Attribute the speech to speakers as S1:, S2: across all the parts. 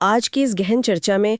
S1: आज की इस गहन चर्चा में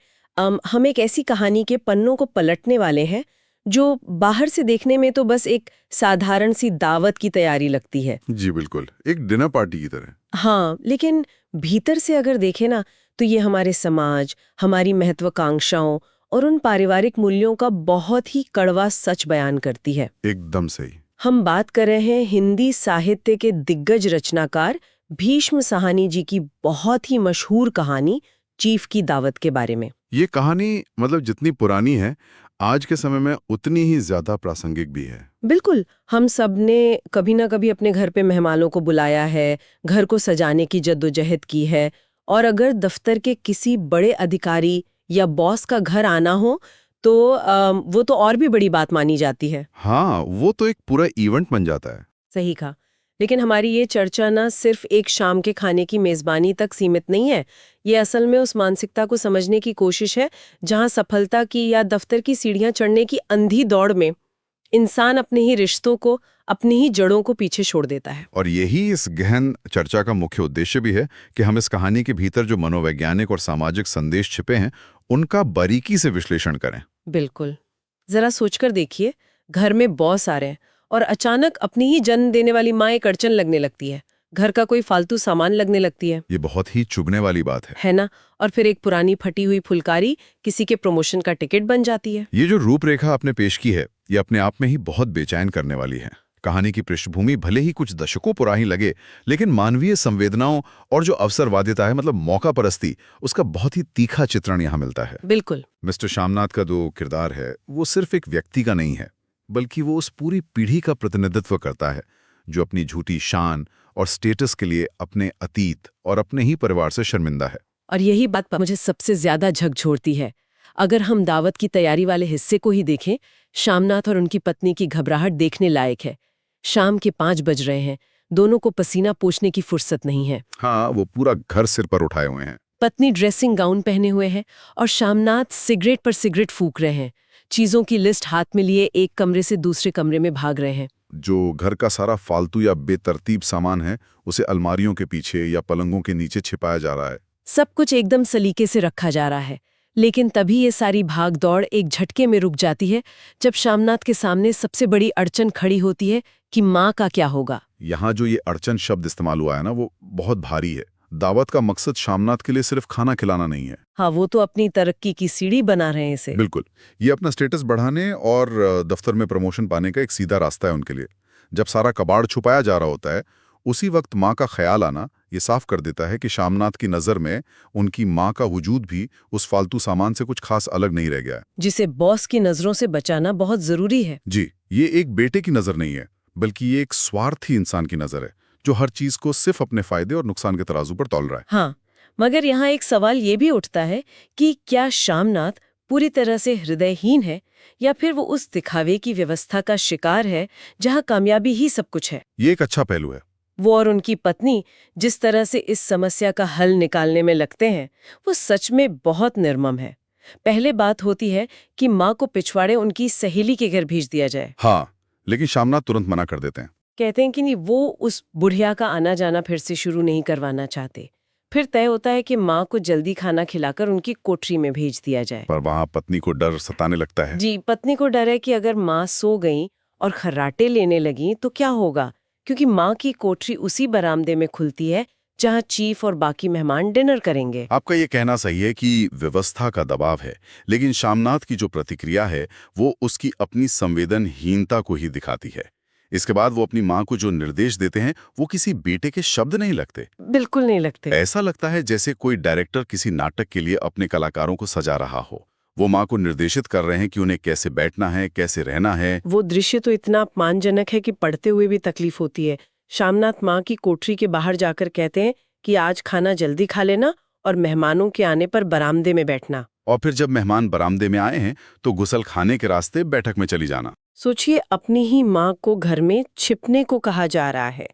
S1: हम एक ऐसी कहानी के पन्नों को पलटने वाले हैं जो बाहर से देखने में तो बस एक साधारण सी दावत की तैयारी लगती है।
S2: जी बिल्कुल, एक डिनर पार्टी की तरह।
S1: हाँ, लेकिन भीतर से अगर देखें ना तो ये हमारे समाज, हमारी महत्वाकांक्षाओं और उन पारिवारिक मूल्यों का बहुत ही कड़वा सच बयान करती है।
S2: एकदम सही।
S1: हम बात कर रहे हैं हिंदी साहित्य के दिग्गज रचनाकार भीष्म साहनी जी की बहुत ही मशहूर कहानी चीफ की दावत के बारे में।
S2: ये कहानी मतलब जितनी पुरानी है, आज के समय में उतनी ही ज्यादा प्रासंगिक भी है।
S1: बिल्कुल, हम सब ने कभी ना कभी अपने घर पे मेहमानों को बुलाया है, घर को सजाने की जद्दोजहद की है, और अगर दफ्तर के किसी बड़े अधिकारी या बॉस का घर आना हो तो वो तो और भी बड़ी बात मानी जाती है।
S2: हाँ, वो तो एक पूरा इवेंट बन जाता है।
S1: सही कहा। लेकिन हमारी ये चर्चा ना सिर्फ एक शाम के खाने की मेजबानी तक सीमित नहीं है। ये असल में उस मानसिकता को समझने की कोशिश है जहां सफलता की या दफ्तर की सीढ़ियां चढ़ने की अंधी दौड़ में इंसान अपने ही रिश्तों को, अपनी ही जड़ों को पीछे छोड़ देता है।
S2: और यही इस गहन चर्चा का मुख्य उद्देश्य भी है कि हम इस कहानी के भीतर जो मनोवैज्ञानिक और सामाजिक संदेश छिपे हैं, उनका बारीकी से विश्लेषण करें।
S1: बिल्कुल। जरा सोचकर देखिए, घर में बॉस आ रहे हैं और अचानक अपनी ही जन्म देने वाली माँ एक अड़चन लगने लगती है, घर का कोई फालतू सामान लगने लगती है
S2: ये बहुत ही चुभने वाली बात है।
S1: है ना? और फिर एक पुरानी फटी हुई फुलकारी किसी के प्रमोशन का टिकट बन जाती है।
S2: ये जो रूपरेखा आपने पेश की है, ये अपने आप में ही बहुत बेचैन करने वाली है। कहानी की पृष्ठभूमि भले ही कुछ दशकों पुरानी लगे, लेकिन मानवीय संवेदनाओं और जो अवसरवादिता है, मतलब मौका परस्ती, उसका बहुत ही तीखा चित्रण यहाँ मिलता है।
S1: बिल्कुल।
S2: मिस्टर श्यामनाथ का जो किरदार है, वो सिर्फ एक व्यक्ति का नहीं है, बल्कि वो उस पूरी पीढ़ी का प्रतिनिधित्व करता है जो अपनी झूठी शान और स्टेटस के लिए अपने अतीत और अपने ही परिवार से शर्मिंदा है।
S1: और यही बात मुझे सबसे ज्यादा झकझोरती है। अगर हम दावत की तैयारी वाले हिस्से को ही देखें, श्यामनाथ और उनकी पत्नी की घबराहट देखने लायक है। शाम के 5 बज रहे हैं, दोनों को पसीना पोंछने की फुर्सत नहीं है।
S2: हाँ, वो पूरा घर सिर पर उठाए हुए हैं।
S1: पत्नी ड्रेसिंग गाउन पहने हुए है और श्यामनाथ सिगरेट पर सिगरेट फूंक रहे हैं। चीजों की लिस्ट हाथ में लिए एक कमरे से दूसरे कमरे में भाग रहे हैं।
S2: जो घर का सारा फालतू या बेतरतीब सामान है, उसे अलमारियों के पीछे या पलंगों के नीचे छिपाया जा रहा है।
S1: सब कुछ एकदम सलीके से रखा जा रहा है, लेकिन तभी ये सारी भाग दौड़ एक झटके में रुक जाती है जब श्यामनाथ के सामने सबसे बड़ी अड़चन खड़ी होती है कि माँ का क्या होगा।
S2: यहाँ जो ये अड़चन शब्द इस्तेमाल हुआ है ना, वो बहुत भारी है। दावत का मकसद श्यामनाथ के लिए सिर्फ खाना खिलाना नहीं है।
S1: हाँ, वो तो अपनी तरक्की की सीढ़ी बना रहे हैं इसे।
S2: बिल्कुल, ये अपना स्टेटस बढ़ाने और दफ्तर में प्रमोशन पाने का एक सीधा रास्ता है उनके लिए। जब सारा कबाड़ छुपाया जा रहा होता है, उसी वक्त माँ का ख्याल आना ये साफ कर देता है कि श्यामनाथ की नज़र में उनकी माँ का वजूद भी उस फालतू सामान से कुछ खास अलग नहीं रह गया है।
S1: जिसे बॉस की नजरों से बचाना बहुत जरूरी है।
S2: जी, ये एक बेटे की नज़र नहीं है, बल्कि ये एक स्वार्थी इंसान की नज़र है जो हर चीज को सिर्फ अपने फायदे और नुकसान के तराजू पर तौल रहा है।
S1: हाँ, मगर यहाँ एक सवाल ये भी उठता है कि क्या श्यामनाथ पूरी तरह से हृदयहीन है या फिर वो उस दिखावे की व्यवस्था का शिकार है जहाँ कामयाबी ही सब कुछ है।
S2: ये एक अच्छा पहलू है।
S1: वो और उनकी पत्नी जिस तरह से इस समस्या का हल निकालने में लगते हैं, वो सच में बहुत निर्मम है। पहले बात होती है कि माँ को पिछवाड़े उनकी सहेली के घर भेज दिया जाए।
S2: हाँ, लेकिन श्यामनाथ तुरंत मना कर देते हैं।
S1: कहते हैं कि नहीं, वो उस बुढ़िया का आना जाना फिर से शुरू नहीं करवाना चाहते। फिर तय होता है कि माँ को जल्दी खाना खिलाकर उनकी कोठरी में भेज दिया जाए।
S2: पर वहां पत्नी को डर सताने लगता है।
S1: जी, पत्नी को डर है कि अगर माँ सो गई और खर्राटे लेने लगी तो क्या होगा, क्योंकि माँ की कोठरी उसी बरामदे में खुलती है जहाँ चीफ और बाकी मेहमान डिनर करेंगे।
S2: आपका ये कहना सही है कि व्यवस्था का दबाव है, लेकिन श्यामनाथ की जो प्रतिक्रिया है वो उसकी अपनी संवेदनहीनता को ही दिखाती है। इसके बाद वो अपनी माँ को जो निर्देश देते हैं वो किसी बेटे के शब्द नहीं लगते।
S1: बिल्कुल नहीं लगते।
S2: ऐसा लगता है जैसे कोई डायरेक्टर किसी नाटक के लिए अपने कलाकारों को सजा रहा हो। वो माँ को निर्देशित कर रहे हैं कि उन्हें कैसे बैठना है, कैसे रहना है।
S1: वो दृश्य तो इतना अपमानजनक है कि पढ़ते हुए भी तकलीफ होती है। श्यामनाथ माँ की कोठरी के बाहर जाकर कहते हैं कि आज खाना जल्दी खा लेना और मेहमानों के आने पर बरामदे में बैठना।
S2: और फिर जब मेहमान बरामदे में आए हैं तो गुसल खाने के रास्ते बैठक में चली जाना।
S1: सोचिए, अपनी ही माँ को घर में छिपने को कहा जा रहा है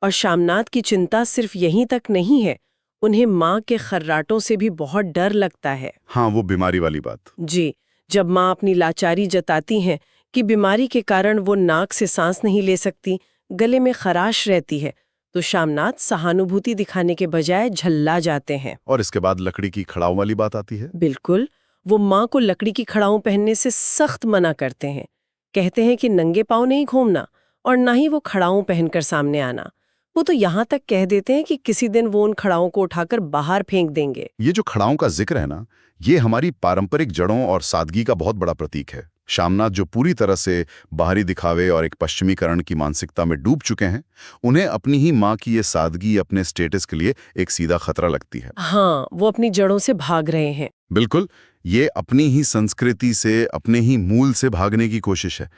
S1: और श्यामनाथ की चिंता सिर्फ यहीं तक नहीं है, उन्हें माँ के खर्राटों से भी बहुत डर लगता है।
S2: हाँ, वो बीमारी वाली बात।
S1: जी, जब माँ अपनी लाचारी जताती हैं कि बीमारी के कारण वो नाक से सांस नहीं ले सकती, गले में खराश रहती है, तो शामनाथ सहानुभूति दिखाने के बजाय झल्ला जाते हैं।
S2: और इसके बाद लकड़ी की खड़ाऊ वाली बात आती है।
S1: बिल्कुल, वो माँ को लकड़ी की खड़ाऊ पहनने से सख्त मना करते हैं। कहते हैं कि नंगे पाँव नहीं घूमना और ना ही वो खड़ाऊ पहनकर सामने आना। वो तो यहाँ तक कह देते हैं कि किसी दिन वो उन खड़ाओं को उठाकर बाहर फेंक देंगे।
S2: ये जो खड़ाओं का जिक्र है ना, ये हमारी पारंपरिक जड़ों और सादगी का बहुत बड़ा प्रतीक है। शामनाथ जो पूरी तरह से बाहरी दिखावे और एक पश्चिमीकरण की मानसिकता में डूब चुके हैं, उन्हें अपनी ही माँ की ये सादगी अपने स्टेटस के लिए एक सीधा खतरा लगती है।
S1: हाँ, वो अपनी जड़ों से भाग रहे हैं।
S2: बिल्कुल, ये अपनी ही संस्कृति से, अपने ही मूल से भागने की कोशिश है।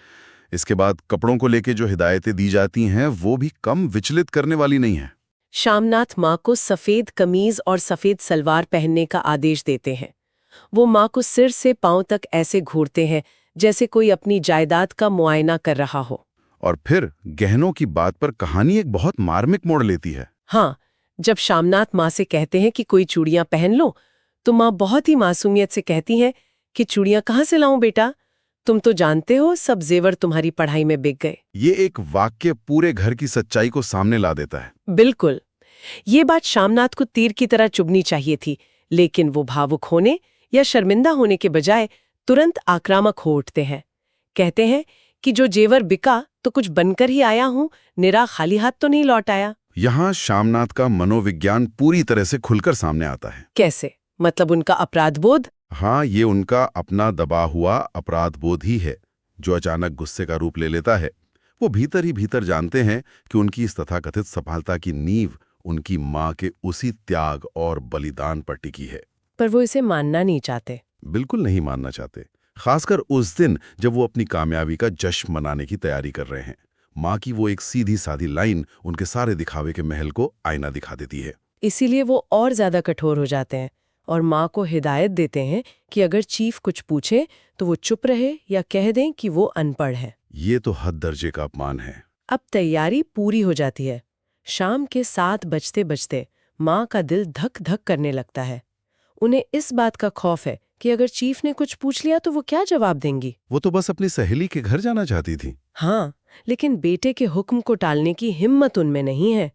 S2: इसके बाद कपड़ों को लेके जो हिदायतें दी जाती हैं, वो भी कम विचलित करने वाली नहीं है।
S1: शामनाथ माँ को सफेद कमीज और सफेद सलवार पहनने का आदेश देते हैं। वो माँ को सिर से पांव तक ऐसे घूरते हैं जैसे कोई अपनी जायदाद का मुआयना कर रहा हो।
S2: और फिर गहनों की बात पर कहानी एक बहुत मार्मिक मोड़ लेती है।
S1: हाँ, जब शामनाथ माँ से कहते हैं कि कोई चूड़ियां पहन लो, तो माँ बहुत ही मासूमियत से कहती हैं कि चूड़ियां कहाँ से लाऊं बेटा, तुम तो जानते हो सब जेवर तुम्हारी पढ़ाई में बिक गए।
S2: ये एक वाक्य पूरे घर की सच्चाई को सामने ला देता है।
S1: बिल्कुल, ये बात शामनाथ को तीर की तरह चुभनी चाहिए थी, लेकिन वो भावुक होने या शर्मिंदा होने के बजाय तुरंत आक्रामक हो उठते हैं। कहते हैं कि जो जेवर बिका तो कुछ बनकर ही आया हूं, निरा खाली हाथ तो नहीं लौट आया।
S2: यहाँ शामनाथ का मनोविज्ञान पूरी तरह से खुलकर सामने आता है।
S1: कैसे? मतलब उनका अपराधबोध?
S2: हाँ, ये उनका अपना दबा हुआ अपराधबोध ही है जो अचानक गुस्से का रूप ले लेता है। वो भीतर ही भीतर जानते हैं कि उनकी इस तथाकथित सफलता की नींव उनकी माँ के उसी त्याग और बलिदान पर टिकी है।
S1: पर वो इसे मानना नहीं चाहते।
S2: बिल्कुल नहीं मानना चाहते, खासकर उस दिन जब वो अपनी कामयाबी का जश्न मनाने की तैयारी कर रहे हैं। माँ की वो एक सीधी साधी लाइन उनके सारे दिखावे के महल को आईना दिखा देती है।
S1: इसीलिए वो और ज्यादा कठोर हो जाते हैं और माँ को हिदायत देते हैं कि अगर चीफ कुछ पूछे तो वो चुप रहे या कह दें कि वो अनपढ़ है।
S2: ये तो हद दर्जे का अपमान है।
S1: अब तैयारी पूरी हो जाती है। शाम के 7 बजते बजते माँ का दिल धक धक करने लगता है। उन्हें इस बात का खौफ है कि अगर चीफ ने कुछ पूछ लिया तो वो क्या जवाब देंगी।
S2: वो तो बस अपनी सहेली के घर जाना चाहती थी।
S1: हाँ, लेकिन बेटे के हुक्म को टालने की हिम्मत उनमें नहीं है।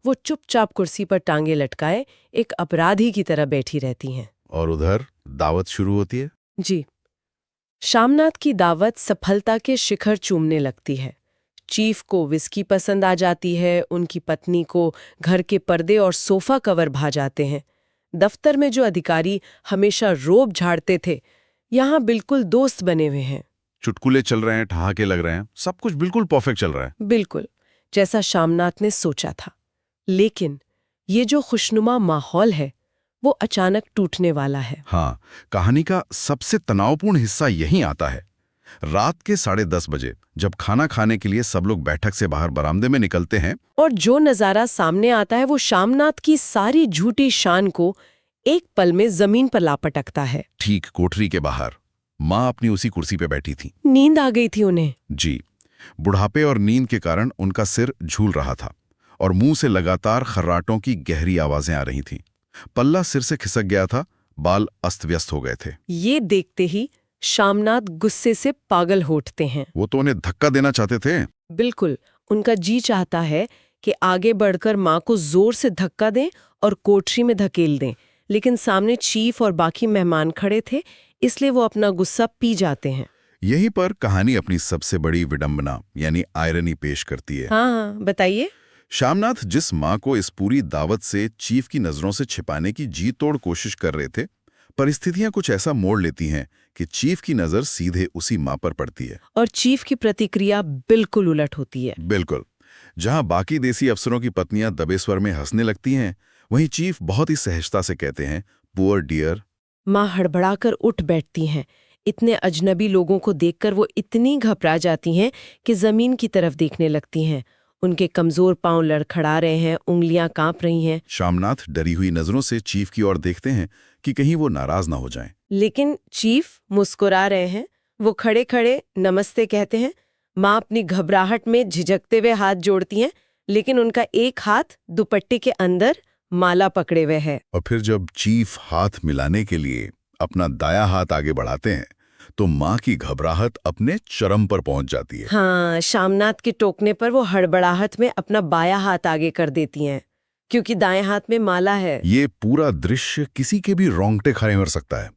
S1: वो चुपचाप कुर्सी पर टांगे लटकाए एक अपराधी की तरह बैठी रहती हैं।
S2: और उधर दावत शुरू होती है।
S1: जी, शामनाथ की दावत सफलता के शिखर चूमने लगती है। चीफ को विस्की पसंद आ जाती है, उनकी पत्नी को घर के पर्दे और सोफा कवर भा जाते हैं। दफ्तर में जो अधिकारी हमेशा रोब झाड़ते थे, यहाँ बिल्कुल दोस्त बने हुए हैं।
S2: चुटकुले चल रहे हैं, ठहाके लग रहे हैं, सब कुछ बिल्कुल परफेक्ट चल रहा है।
S1: बिल्कुल जैसा शामनाथ ने सोचा था। लेकिन ये जो खुशनुमा माहौल है वो अचानक टूटने वाला है।
S2: हाँ, कहानी का सबसे तनावपूर्ण हिस्सा यहीं आता है। रात के 10:30 बजे जब खाना खाने के लिए सब लोग बैठक से बाहर बरामदे में निकलते हैं,
S1: और जो नजारा सामने आता है वो शामनाथ की सारी झूठी शान को एक पल में जमीन पर लापटकता है।
S2: ठीक कोठरी के बाहर माँ अपनी उसी कुर्सी पे बैठी थी।
S1: नींद आ गई थी उन्हें।
S2: जी, बुढ़ापे और नींद के कारण उनका सिर झूल रहा था और मुंह से लगातार खर्राटों की गहरी आवाजें आ रही थीं। पल्ला सिर से खिसक गया था, बाल अस्त व्यस्त हो गए थे।
S1: ये देखते ही शामनाथ गुस्से से पागल हो उठते हैं।
S2: वो तो उन्हें धक्का देना चाहते थे।
S1: बिल्कुल, उनका जी चाहता है कि आगे बढ़कर माँ को जोर से धक्का दें और कोठरी में धकेल दें, लेकिन सामने चीफ और बाकी मेहमान खड़े थे, इसलिए वो अपना गुस्सा पी जाते हैं।
S2: यहीं पर कहानी अपनी सबसे बड़ी विडंबना यानी आयरनी पेश करती है।
S1: हाँ, बताइए।
S2: शामनाथ जिस माँ को इस पूरी दावत से चीफ की नजरों से छिपाने की जी तोड़ कोशिश कर रहे थे, परिस्थितियां कुछ ऐसा मोड़ लेती हैं कि चीफ की नजर सीधे उसी माँ पर पड़ती है।
S1: और चीफ की प्रतिक्रिया बिल्कुल उलट होती है।
S2: बिल्कुल, जहां बाकी देसी अफसरों की पत्नियां दबे स्वर में हंसने लगती हैं, वहीं चीफ बहुत ही सहजता से कहते हैं, पुअर डियर।
S1: माँ हड़बड़ाकर उठ बैठती हैं। इतने अजनबी लोगों को देखकर वो इतनी घबरा जाती हैं कि जमीन की तरफ देखने लगती हैं। उनके कमजोर पांव लड़खड़ा रहे हैं, उंगलियां कांप रही हैं।
S2: शामनाथ डरी हुई नजरों से चीफ की ओर देखते हैं कि कहीं वो नाराज ना हो जाएं।
S1: लेकिन चीफ मुस्कुरा रहे हैं। वो खड़े खड़े नमस्ते कहते हैं। माँ अपनी घबराहट में झिझकते हुए हाथ जोड़ती हैं, लेकिन उनका एक हाथ दुपट्टे के अंदर माला पकड़े हुए है।
S2: और फिर जब चीफ हाथ मिलाने के लिए अपना दायां हाथ आगे बढ़ाते हैं, तो माँ की घबराहट अपने चरम पर पहुंच जाती है।
S1: हाँ, शामनाथ के टोकने पर वो हड़बड़ाहट में अपना बायां हाथ आगे कर देती हैं, क्योंकि दाएं हाथ में माला है।
S2: ये पूरा दृश्य किसी के भी रोंगटे खड़े कर सकता है।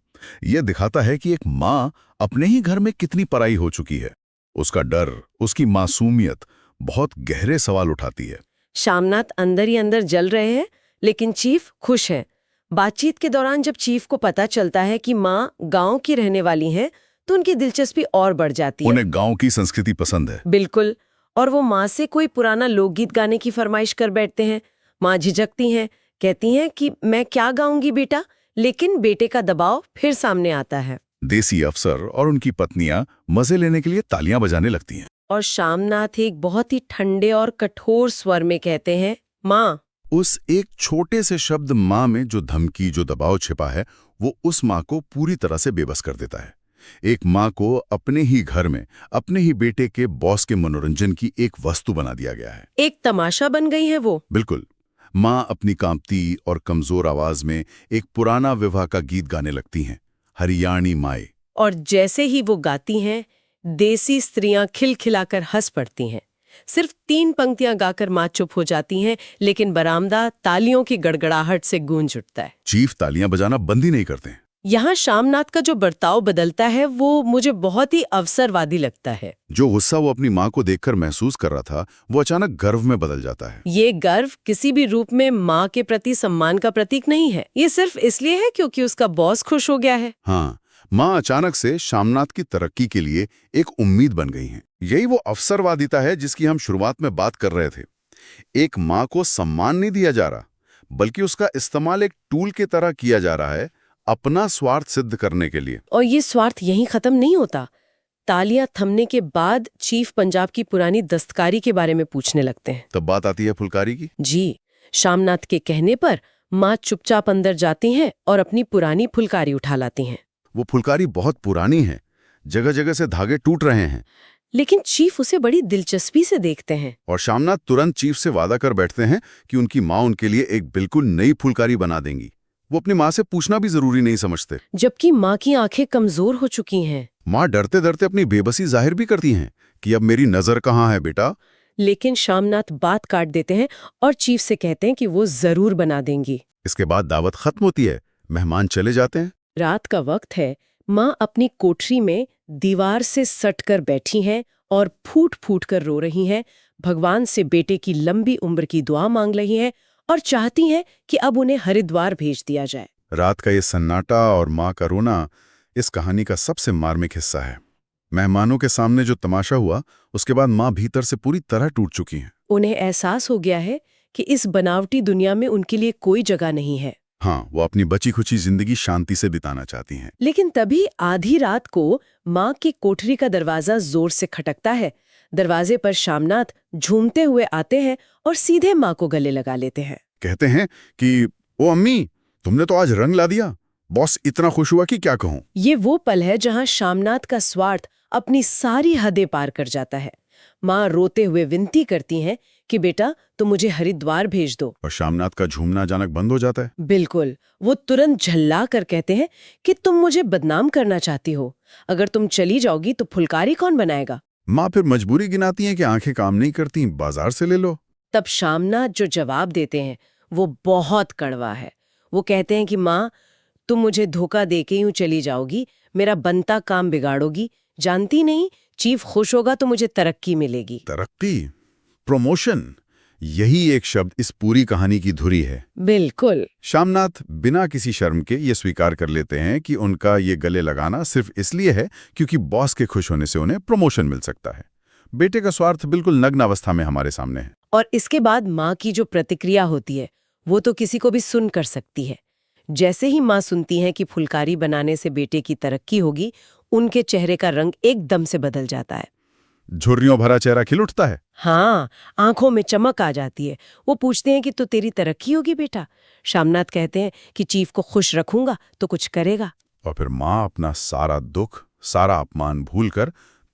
S2: ये दिखाता है कि एक माँ अपने ही घर में कितनी पराई हो चुकी है। उसका डर, उसकी मासूमियत बहुत गहरे सवाल उठाती है।
S1: शामनाथ अंदर ही अंदर जल रहे हैं, लेकिन चीफ खुश है। बातचीत के दौरान जब चीफ को पता चलता है कि माँ गांव की रहने वाली हैं, तो उनकी दिलचस्पी और बढ़ जाती है।
S2: उन्हें गांव की संस्कृति पसंद है।
S1: बिल्कुल। और वो माँ से कोई पुराना लोकगीत गाने की फरमाइश कर बैठते हैं। माँ झिझकती हैं, कहती हैं कि मैं क्या गाऊंगी बेटा, लेकिन बेटे का दबाव फिर सामने आता है।
S2: देसी अफसर और उनकी पत्नियां मजे लेने के लिए तालियां बजाने लगती हैं।
S1: और शामनाथ एक बहुत ही ठंडे और कठोर स्वर में कहते हैं, माँ।
S2: उस एक छोटे से शब्द माँ में जो धमकी, जो दबाव छिपा है, वो उस माँ को पूरी तरह से बेबस कर देता है। एक माँ को अपने ही घर में अपने ही बेटे के बॉस के मनोरंजन की एक वस्तु बना दिया गया है।
S1: एक तमाशा बन गई है वो।
S2: बिल्कुल। माँ अपनी कांपती और कमजोर आवाज में एक पुराना विवाह का गीत गाने लगती हैं, हरियाणी माए।
S1: और जैसे ही वो गाती हैं, देसी स्त्रियां खिलखिलाकर हंस पड़ती हैं। सिर्फ 3 पंक्तियां गाकर माँ चुप हो जाती हैं, लेकिन बरामदा तालियों की गड़गड़ाहट से गूंज उठता है।
S2: चीफ तालियां बजाना बंद ही नहीं करते।
S1: यहाँ शामनाथ का जो बर्ताव बदलता है वो मुझे बहुत ही अवसरवादी लगता है।
S2: जो गुस्सा वो अपनी माँ को देखकर महसूस कर रहा था, वो अचानक गर्व में बदल जाता है।
S1: ये गर्व किसी भी रूप में माँ के प्रति सम्मान का प्रतीक नहीं है। ये सिर्फ इसलिए है क्योंकि उसका बॉस खुश हो गया है।
S2: हाँ, माँ अचानक से शामनाथ की तरक्की के लिए एक उम्मीद बन गई हैं। यही वो अवसरवादिता है जिसकी हम शुरुआत में बात कर रहे थे। एक माँ को सम्मान नहीं दिया जा रहा, बल्कि उसका इस्तेमाल एक टूल की तरह किया जा रहा है, अपना स्वार्थ सिद्ध करने के लिए।
S1: और ये स्वार्थ यहीं खत्म नहीं होता। तालियां थमने के बाद चीफ पंजाब की पुरानी दस्तकारी के बारे में पूछने लगते हैं।
S2: तब बात आती है फुलकारी की।
S1: जी, शामनाथ के कहने पर माँ चुपचाप अंदर जाती हैं और अपनी पुरानी फुलकारी उठा लाती हैं।
S2: वो फुलकारी बहुत पुरानी है, जगह जगह से धागे टूट रहे हैं।
S1: लेकिन चीफ उसे बड़ी दिलचस्पी से देखते हैं।
S2: और शामनाथ तुरंत चीफ से वादा कर बैठते हैं कि उनकी माँ उनके लिए एक बिल्कुल नई फुलकारी बना देंगी। वो अपनी माँ से पूछना भी जरूरी नहीं समझते।
S1: जबकि माँ की आंखें कमजोर हो चुकी हैं।
S2: माँ डरते डरते अपनी बेबसी जाहिर भी करती हैं कि अब मेरी नजर कहाँ है बेटा।
S1: लेकिन शामनाथ बात काट देते हैं और चीफ से कहते हैं कि वो जरूर बना देंगी।
S2: इसके बाद दावत खत्म होती है, मेहमान चले जाते हैं।
S1: रात का वक्त है। माँ अपनी कोठरी में दीवार से सट कर बैठी हैं और फूट फूट कर रो रही हैं। भगवान से बेटे की लंबी उम्र की दुआ मांग रही हैं और चाहती हैं कि अब उन्हें हरिद्वार भेज दिया जाए।
S2: रात का ये सन्नाटा और माँ का रोना इस कहानी का सबसे मार्मिक हिस्सा है। मेहमानों के सामने जो तमाशा हुआ, उसके बाद माँ भीतर से पूरी तरह टूट चुकी हैं।
S1: उन्हें एहसास हो गया है कि इस बनावटी दुनिया में उनके लिए कोई जगह नहीं है।
S2: हाँ, वो अपनी बची खुची जिंदगी शांति से बिताना चाहती हैं।
S1: लेकिन तभी आधी रात को माँ की कोठरी का दरवाजा जोर से खटकता है। दरवाजे पर शामनाथ झूमते हुए आते हैं और सीधे माँ को गले लगा लेते हैं।
S2: कहते हैं कि ओ अम्मी, तुमने तो आज रंग ला दिया। बॉस इतना खुश हुआ कि क्या कहूँ।
S1: ये वो पल है जहाँ शामनाथ का स्वार्थ अपनी सारी हदें पार कर जाता है। माँ रोते हुए विनती करती हैं कि बेटा तुम मुझे हरिद्वार भेज दो।
S2: और शामनाथ का झूमना अचानक बंद हो जाता है।
S1: बिल्कुल। वो तुरंत झल्ला कर कहते हैं कि तुम मुझे बदनाम करना चाहती हो। अगर तुम चली जाओगी तो फुलकारी कौन बनाएगा।
S2: माँ फिर मजबूरी गिनाती हैं कि आंखें काम नहीं करती, बाजार से ले लो।
S1: तब शामनाथ जो जवाब देते हैं वो बहुत कड़वा है। वो कहते हैं कि माँ, तुम मुझे धोखा देके यूं चली जाओगी, मेरा बनता काम बिगाड़ोगी। जानती नहीं, चीफ खुश होगा तो मुझे तरक्की मिलेगी।
S2: तरक्की, प्रमोशन, यही एक शब्द इस पूरी कहानी की धुरी है।
S1: बिल्कुल।
S2: शामनाथ बिना किसी शर्म के ये स्वीकार कर लेते हैं कि उनका ये गले लगाना सिर्फ इसलिए है क्योंकि बॉस के खुश होने से उन्हें प्रमोशन मिल सकता है। बेटे का स्वार्थ बिल्कुल नग्न अवस्था में हमारे सामने है।
S1: और इसके बाद माँ की जो प्रतिक्रिया होती है वो तो किसी को भी सुन कर सकती है। जैसे ही माँ सुनती हैं कि फुलकारी बनाने से बेटे की तरक्की होगी, उनके चेहरे का रंग एकदम से बदल जाता है।
S2: झुर्रियों भरा चेहरा खिल उठता है।
S1: हाँ, आंखों में चमक आ जाती है। वो पूछते हैं कि तो तेरी तरक्की होगी बेटा। शामनाथ कहते हैं कि चीफ को खुश रखूंगा तो कुछ करेगा।
S2: और फिर माँ अपना सारा दुख, सारा अपमान भूलकर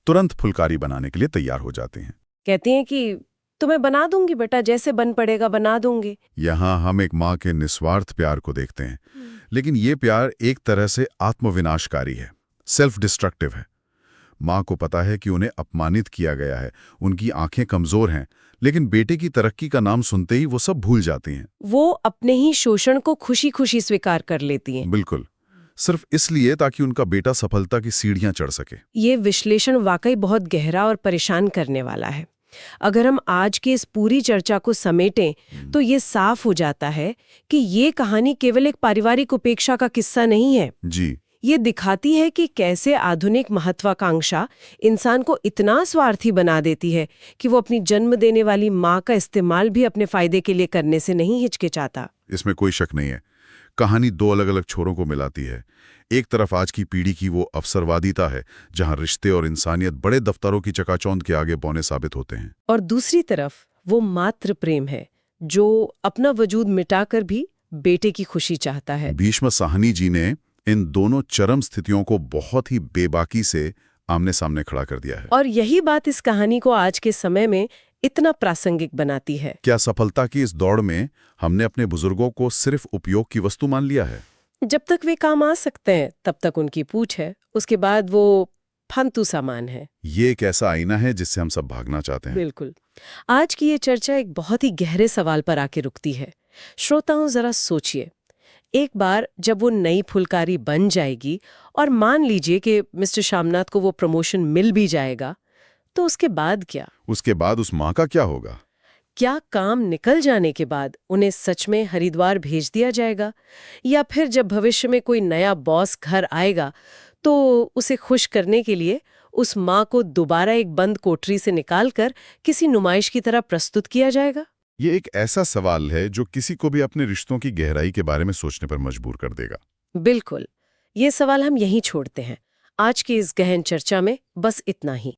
S2: तुरंत फुलकारी बनाने के लिए तैयार हो जाते हैं।
S1: कहते हैं कि तुम्हें बना दूंगी बेटा, जैसे बन पड़ेगा बना दूंगी।
S2: यहाँ हम एक माँ के निस्वार्थ प्यार को देखते हैं, लेकिन ये प्यार एक तरह से आत्मविनाशकारी है। सेल्फ डिस्ट्रक्टिव है। माँ को पता है कि उन्हें अपमानित किया गया है, उनकी आंखें कमजोर हैं, लेकिन बेटे की तरक्की का नाम सुनते ही वो सब भूल जाती हैं।
S1: वो अपने ही शोषण को खुशी-खुशी स्वीकार कर लेती हैं।
S2: बिल्कुल, सिर्फ इसलिए ताकि उनका बेटा सफलता की सीढ़ियां चढ़ सके।
S1: ये विश्लेषण वाकई बहुत गहरा और परेशान करने वाला है। अगर हम आज की इस पूरी चर्चा को समेटें तो ये साफ हो जाता है कि ये कहानी केवल एक पारिवारिक उपेक्षा का किस्सा नहीं है।
S2: जी,
S1: ये दिखाती है कि कैसे आधुनिक महत्वाकांक्षा इंसान को इतना स्वार्थी बना देती है कि वो अपनी जन्म देने वाली माँ का इस्तेमाल भी अपने फायदे के लिए करने से नहीं हिचकिचाता।
S2: इसमें कोई शक नहीं है। कहानी दो अलग-अलग छोरों को मिलाती है। एक तरफ आज की पीढ़ी की वो अवसरवादिता है, जहां रिश्ते और इंसानियत बड़े दफ्तरों की चकाचौंध के आगे बौने साबित होते हैं।
S1: और दूसरी तरफ वो मातृ प्रेम है जो अपना वजूद मिटाकर भी बेटे की खुशी चाहता है।
S2: भीष्म साहनी जी ने इन दोनों चरम स्थितियों को बहुत ही बेबाकी से आमने सामने खड़ा कर दिया है।
S1: और यही बात इस कहानी को आज के समय में इतना प्रासंगिक बनाती है।
S2: क्या सफलता की इस दौड़ में हमने अपने बुजुर्गों को सिर्फ उपयोग की वस्तु मान लिया है?
S1: जब तक वे काम आ सकते हैं तब तक उनकी पूछ है, उसके बाद वो फालतू सामान है।
S2: ये एक ऐसा आईना है जिससे हम सब भागना चाहते हैं।
S1: बिल्कुल। आज की ये चर्चा एक बहुत ही गहरे सवाल पर आके रुकती है। श्रोताओं, जरा सोचिए, एक बार जब वो नई फुलकारी बन जाएगी और मान लीजिए कि मिस्टर शामनाथ को वो प्रमोशन मिल भी जाएगा, तो उसके बाद क्या?
S2: उसके बाद उस माँ का क्या होगा?
S1: क्या काम निकल जाने के बाद उन्हें सच में हरिद्वार भेज दिया जाएगा, या फिर जब भविष्य में कोई नया बॉस घर आएगा तो उसे खुश करने के लिए उस माँ को दोबारा एक बंद कोठरी से निकालकर किसी नुमाइश की तरह प्रस्तुत किया जाएगा?
S2: ये एक ऐसा सवाल है जो किसी को भी अपने रिश्तों की गहराई के बारे में सोचने पर मजबूर कर देगा।
S1: बिल्कुल। ये सवाल हम यहीं छोड़ते हैं। आज की इस गहन चर्चा में बस इतना ही।